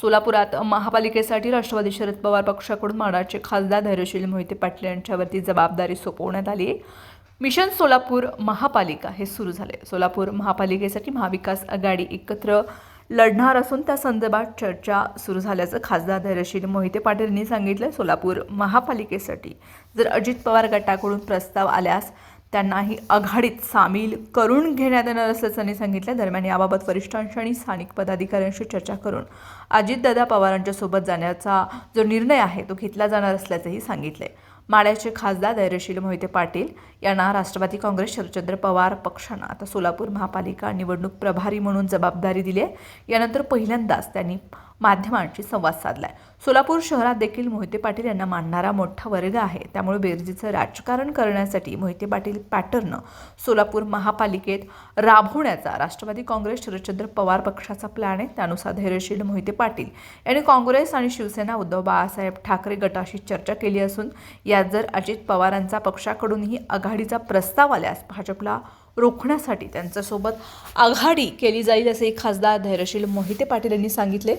सोलापुरात महापालिकेसाठी राष्ट्रवादी शरद पवार पक्षाकडून माडाचे खासदार धैर्यशील मोहिते पाटील यांच्यावरती जबाबदारी सोपवण्यात आली आहे. मिशन सोलापूर महापालिका हे सुरू झाले. सोलापूर महापालिकेसाठी महाविकास आघाडी एकत्र लढणार असून त्या संदर्भात चर्चा सुरू झाल्याचं खासदार धैर्यशील मोहिते पाटील यांनी सांगितलं. सोलापूर महापालिकेसाठी जर अजित पवार गटाकडून प्रस्ताव आल्यास त्यांनाही आघाडीत सामील करून घेण्यात येणार असल्याचं त्यांनी सांगितलं. दरम्यान याबाबत वरिष्ठांशी आणि स्थानिक पदाधिकाऱ्यांशी चर्चा करून अजितदादा पवारांच्या सोबत जाण्याचा जो निर्णय आहे तो घेतला जाणार असल्याचंही सांगितलंय. माढ्याचे खासदार धैर्यशील मोहिते पाटील यांना राष्ट्रवादी काँग्रेस शरदचंद्र पवार पक्षानं आता सोलापूर महापालिका निवडणूक प्रभारी म्हणून जबाबदारी दिली आहे. यानंतर पहिल्यांदाच त्यांनी माध्यमांशी संवाद साधलाय. सोलापूर शहरात देखील मोहिते पाटील यांना मानणारा मोठा वर्ग आहे. त्यामुळे बेरजेचं राजकारण करण्यासाठी मोहिते पाटील पॅटर्न सोलापूर महापालिकेत राबवण्याचा राष्ट्रवादी काँग्रेस शरदचंद्र पवार पक्षाचा प्लॅन आहे. त्यानुसार धैर्यशील मोहिते पाटील यांनी काँग्रेस आणि शिवसेना उद्धव बाळासाहेब ठाकरे गटाशी चर्चा केली असून यात जर अजित पवारांचा पक्षाकडूनही आघाडीचा प्रस्ताव आल्यास भाजपला रोखण्यासाठी त्यांच्यासोबत आघाडी केली जाईल असे खासदार धैर्यशील मोहिते पाटील यांनी सांगितले.